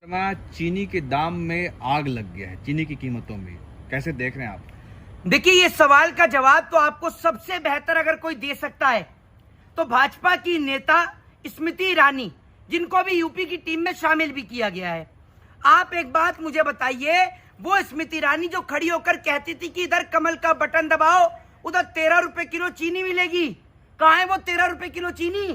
चीनी के दाम में आग लग गया है, चीनी की कीमतों में, कैसे देख रहे हैं आप? देखिए, ये सवाल का जवाब तो आपको सबसे बेहतर अगर कोई दे सकता है तो भाजपा की नेता स्मृति ईरानी, जिनको भी यूपी की टीम में शामिल भी किया गया है। आप एक बात मुझे बताइए, वो स्मृति ईरानी जो खड़ी होकर कहती थी कि इधर कमल का बटन दबाओ उधर 13 रुपए किलो चीनी मिलेगी, कहाँ है वो 13 रुपए किलो चीनी?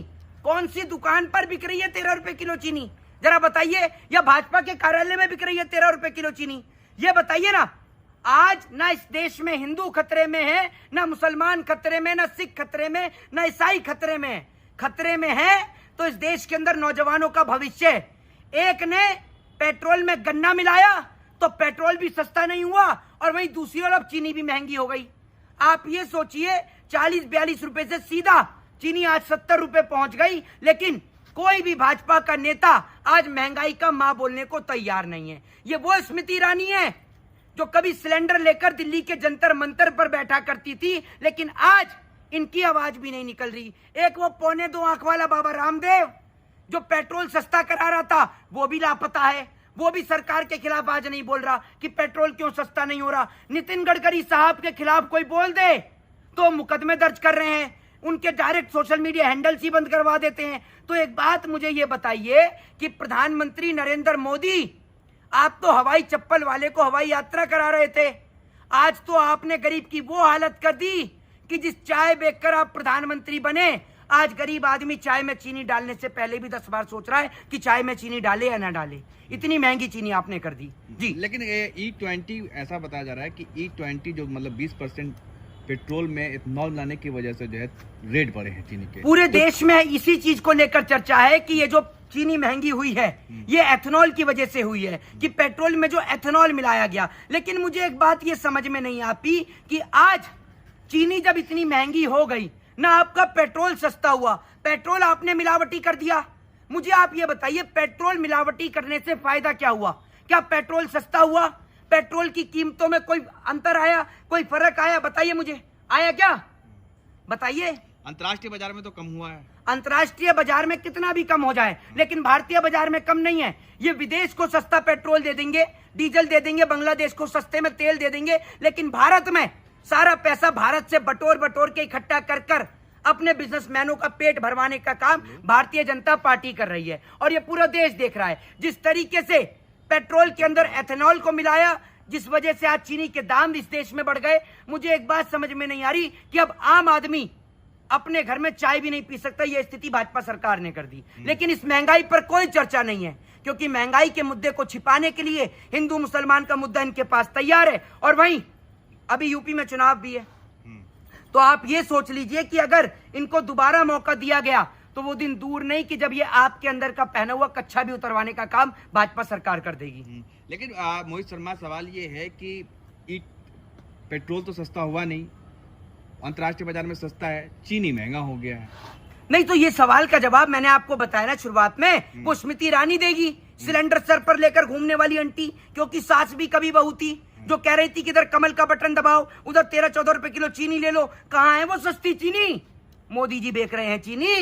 कौन सी दुकान पर बिक रही है 13 रुपए किलो चीनी? जरा बताइए। या भाजपा के कार्यालय में बिक रही है 13 रुपए किलो चीनी? ये बताइए ना। आज ना इस देश में हिंदू खतरे में है, ना मुसलमान खतरे में, ना सिख खतरे में, ना ईसाई खतरे में। खतरे में है तो इस देश के अंदर नौजवानों का भविष्य। एक ने पेट्रोल में गन्ना मिलाया तो पेट्रोल भी सस्ता नहीं हुआ और वहीं दूसरी ओर अब चीनी भी महंगी हो गई। आप ये सोचिए, 40-42 रुपए से सीधा चीनी आज 70 रुपए पहुंच गई, लेकिन कोई भी भाजपा का नेता आज महंगाई का मां बोलने को तैयार नहीं है। ये वो स्मृति ईरानी है जो कभी सिलेंडर लेकर दिल्ली के जंतर मंतर पर बैठा करती थी, लेकिन आज इनकी आवाज भी नहीं निकल रही। एक वो 1.25 आंख वाला बाबा रामदेव जो पेट्रोल सस्ता करा रहा था, वो भी लापता है। वो भी सरकार के खिलाफ आज नहीं बोल रहा कि पेट्रोल क्यों सस्ता नहीं हो रहा। नितिन गडकरी साहब के खिलाफ कोई बोल दे तो मुकदमे दर्ज कर रहे हैं, उनके डायरेक्ट सोशल मीडिया हैंडल्स ही बंद करवा देते हैं। तो एक बात मुझे ये बताइए कि प्रधानमंत्री नरेंद्र मोदी, आप तो हवाई चप्पल वाले को हवाई यात्रा करा रहे थे, आज तो आपने गरीब की वो हालत कर दी कि जिस चाय बेचकर आप प्रधानमंत्री बने, आज गरीब आदमी चाय में चीनी डालने से पहले भी 10 बार सोच रहा है कि चाय में चीनी डाले या ना डाले। इतनी महंगी चीनी आपने कर दी जी। लेकिन E20 ऐसा बताया जा रहा है कि E20 जो मतलब 20% पेट्रोल में इथेनॉल मिलाने की वजह से जो है रेट बढ़े हैं चीनी के। पूरे देश में इसी चीज को लेकर चर्चा है कि ये जो चीनी महंगी हुई है ये एथेनॉल की वजह से हुई है, कि पेट्रोल में जो एथेनॉल मिलाया गया। लेकिन मुझे एक बात ये समझ में नहीं आती कि आज चीनी जब इतनी महंगी हो गई ना, आपका पेट्रोल सस्ता हुआ, पेट्रोल आपने मिलावटी कर दिया। मुझे आप ये बताइए, पेट्रोल मिलावटी करने से फायदा क्या हुआ? क्या पेट्रोल सस्ता हुआ? पेट्रोल की कीमतों में कोई अंतर आया, कोई फर्क आया? बताइए मुझे, आया क्या? बताइए। अंतर्राष्ट्रीय बाजार में तो कम हुआ है। अंतर्राष्ट्रीय बाजार में कितना भी कम हो जाए, लेकिन भारतीय बाजार में कम नहीं है। ये विदेश को सस्ता पेट्रोल दे देंगे, डीजल दे देंगे, बांग्लादेश को सस्ते में तेल दे देंगे, लेकिन भारत में सारा पैसा भारत से बटोर बटोर के इकट्ठा कर कर अपने बिजनेसमैनों का पेट भरवाने का काम भारतीय जनता पार्टी कर रही है। और ये पूरा देश देख रहा है जिस तरीके से पेट्रोल के अंदर एथेनॉल को मिलाया, जिस वजह से आज चीनी के दाम इस देश में बढ़ गए। मुझे एक बात समझ में नहीं आ रही कि अब आम आदमी अपने घर में चाय भी नहीं पी सकता। यह स्थिति भाजपा सरकार ने कर दी। लेकिन इस महंगाई पर कोई चर्चा नहीं है, क्योंकि महंगाई के मुद्दे को छिपाने के लिए हिंदू मुसलमान का मुद्दा इनके पास तैयार है। और वहीं अभी यूपी में चुनाव भी है, तो आप ये सोच लीजिए कि अगर इनको दोबारा मौका दिया गया तो वो दिन दूर नहीं कि जब ये आपके अंदर का पहना हुआ कच्छा भी उतरवाने का काम भाजपा सरकार कर देगी। लेकिन मोहित शर्मा, सवाल ये है कि पेट्रोल तो सस्ता हुआ नहीं, अंतर्राष्ट्रीय बाजार में सस्ता है, चीनी महंगा हो गया है। नहीं, तो ये सवाल का जवाब मैंने आपको बताया ना शुरुआत में, वो स्मृति ईरानी देगी, सिलेंडर सर पर लेकर घूमने वाली आंटी, क्योंकि सास भी कभी बहू थी, जो कह रही थी कि इधर कमल का बटन दबाओ उधर 13-14 रुपए किलो चीनी ले लो। कहाँ है वो सस्ती चीनी? मोदी जी बेच रहे हैं चीनी,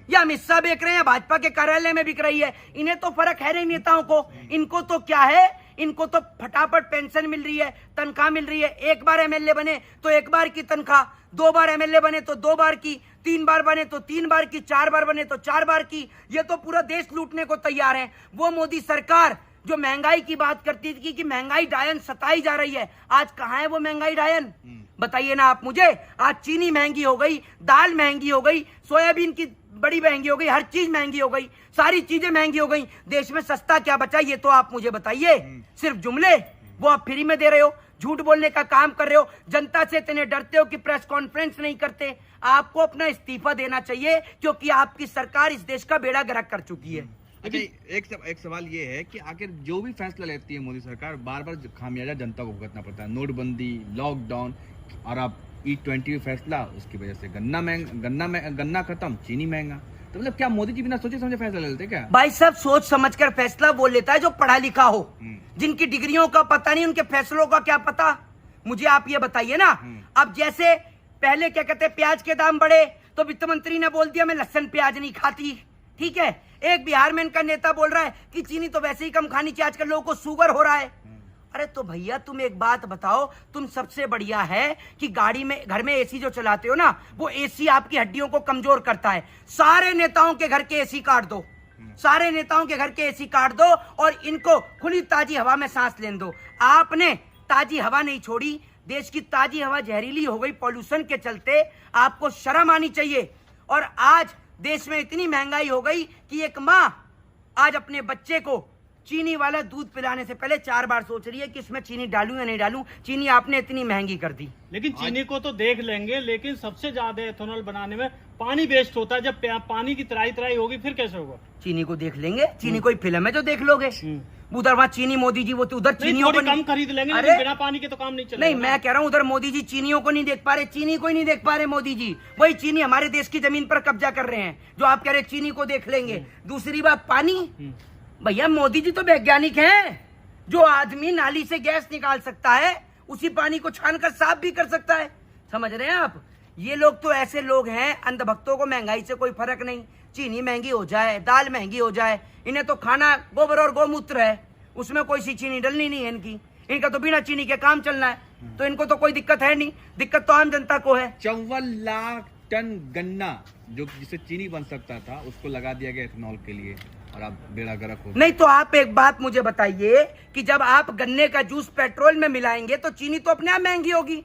या अमित शाह बेच रहे हैं, भाजपा के कार्यालय में बिक रही है। इन्हें तो फर्क है नहीं नेताओं को। इनको तो क्या है, इनको तो फटाफट पेंशन मिल रही है, तनख्वाह मिल रही है। एक बार एमएलए बने तो एक बार की तनख्वाह, 2 बार एमएलए बने तो 2 बार की, 3 बार बने तो 3 बार की, 4 बार बने तो 4 बार की। ये तो पूरा देश लूटने को तैयार है। वो मोदी सरकार जो महंगाई की बात करती थी कि महंगाई डायन सताई जा रही है, आज कहाँ है वो महंगाई डायन? बताइए ना आप मुझे। आज चीनी महंगी हो गई, दाल महंगी हो गई, सोयाबीन की बड़ी महंगी हो गई, हर चीज महंगी हो गई, सारी चीजें महंगी हो गई। देश में सस्ता क्या बचा, ये तो आप मुझे बताइए। सिर्फ जुमले वो आप फ्री में दे रहे हो, झूठ बोलने का काम कर रहे हो, जनता से इतने डरते हो कि प्रेस कॉन्फ्रेंस नहीं करते। आपको अपना इस्तीफा देना चाहिए, क्योंकि आपकी सरकार इस देश का बेड़ा गर्क कर चुकी है। अच्छा, एक सवाल ये है कि आखिर जो भी फैसला लेती है मोदी सरकार, बार बार खामियाजा जनता को भुगतना पड़ता है। नोटबंदी, लॉकडाउन और अब E20 फैसला, उसकी वजह से गन्ना खत्म, चीनी महंगा। तो मतलब क्या मोदी जी बिना सोचे समझे फैसला ले लेते क्या? भाई साहब, सोच समझकर फैसला वो लेता है जो पढ़ा लिखा हो। जिनकी डिग्रियों का पता नहीं, उनके फैसलों का क्या पता? मुझे आप ये बताइए ना। अब जैसे पहले क्या कहते हैं, प्याज के दाम बढ़े तो वित्त मंत्री ने बोल दिया मैं लहसुन प्याज नहीं खाती, ठीक है। एक बिहार में इनका नेता बोल रहा है कि चीनी तो वैसे ही कम खानी चाहिए, आजकल लोगों को शुगर हो रहा है। अरे तो भैया तुम एक बात बताओ, तुम सबसे बढ़िया है कि गाड़ी में, घर में एसी जो चलाते हो ना, वो एसी आपकी हड्डियों को कमजोर करता है। सारे नेताओं के घर के एसी काट दो, सारे नेताओं के घर के एसी काट दो और इनको खुली ताजी हवा में सांस लेने दो। आपने ताजी हवा नहीं छोड़ी, देश की ताजी हवा जहरीली हो गई पॉल्यूशन के चलते। आपको शर्म आनी चाहिए। और आज देश में इतनी महंगाई हो गई कि एक माँ आज अपने बच्चे को चीनी वाला दूध पिलाने से पहले 4 बार सोच रही है कि इसमें चीनी डालूं या नहीं डालूं। चीनी आपने इतनी महंगी कर दी। लेकिन चीनी को तो देख लेंगे, लेकिन सबसे ज्यादा एथेनॉल बनाने में पानी वेस्ट होता है। जब पानी की तराई होगी फिर कैसे होगा? चीनी को देख लेंगे, चीनी कोई फिल्म है जो देख लोगे? उधर वहाँ चीनी मोदी जी, वो तो उधर चीनियों को कम खरीद लेंगे, अरे लेकिन बिना पानी के तो काम नहीं चलेगा। नहीं, मैं कह रहा हूँ उधर मोदी जी चीनियों को नहीं देख पा रहे, चीनी को ही नहीं देख पा रहे मोदी जी। वही चीनी हमारे देश की जमीन पर कब्जा कर रहे हैं, जो आप कह रहे चीनी को देख लेंगे। दूसरी बात पानी, भैया मोदी जी तो वैज्ञानिक हैं। जो आदमी नाली से गैस निकाल सकता है उसी पानी को छानकर साफ भी कर सकता है। समझ रहे हैं आप? ये लोग तो ऐसे लोग हैं, अंधभक्तों को महंगाई से कोई फर्क नहीं। चीनी महंगी हो जाए, दाल महंगी हो जाए, इन्हें तो खाना गोबर और गोमूत्र है, उसमें कोई सी चीनी डलनी नहीं है इनकी। इनका तो बिना चीनी के काम चलना है, तो इनको तो कोई दिक्कत है नहीं। दिक्कत तो आम जनता को है। 54 लाख टन गन्ना जो जिससे चीनी बन सकता था, उसको लगा दिया गया एथेनॉल के लिए, और अब बेड़ा गर्क हो। नहीं तो आप एक बात मुझे बताइए कि जब आप गन्ने का जूस पेट्रोल में मिलाएंगे तो चीनी तो अपने आप महंगी होगी।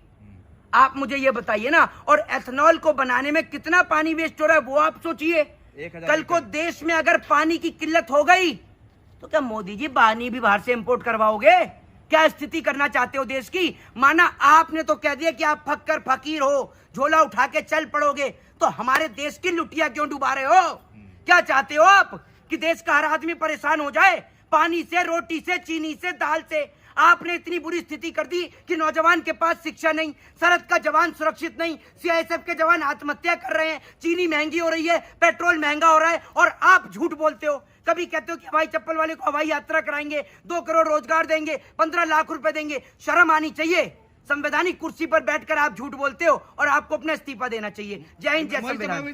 आप मुझे ये बताइए ना। और एथेनॉल को बनाने में कितना पानी वेस्ट हो रहा है वो आप सोचिए। कल को देश में अगर पानी की किल्लत हो गई तो क्या मोदी जी पानी भी बाहर से इंपोर्ट करवाओगे? क्या स्थिति करना चाहते हो देश की? माना आपने तो कह दिया कि आप फक्कर फकीर हो, झोला उठा के चल पड़ोगे, तो हमारे देश की लुटिया क्यों डुबा रहे हो? क्या चाहते हो आप कि देश का हर आदमी परेशान हो जाए? पानी से, रोटी से, चीनी से, दाल से। आपने इतनी बुरी स्थिति कर दी कि नौजवान के पास शिक्षा नहीं, सरहद का जवान सुरक्षित नहीं, सीआईएसएफ के जवान आत्महत्या कर रहे हैं, चीनी महंगी हो रही है, पेट्रोल महंगा हो रहा है, और आप झूठ बोलते हो। कभी कहते हो कि हवाई चप्पल वाले को हवाई यात्रा कराएंगे, 2 करोड़ रोजगार देंगे, 15 लाख रुपए देंगे। शर्म आनी चाहिए। संवैधानिक कुर्सी पर बैठकर आप झूठ बोलते हो और आपको अपना इस्तीफा देना चाहिए। जय हिंद, जय संविधान।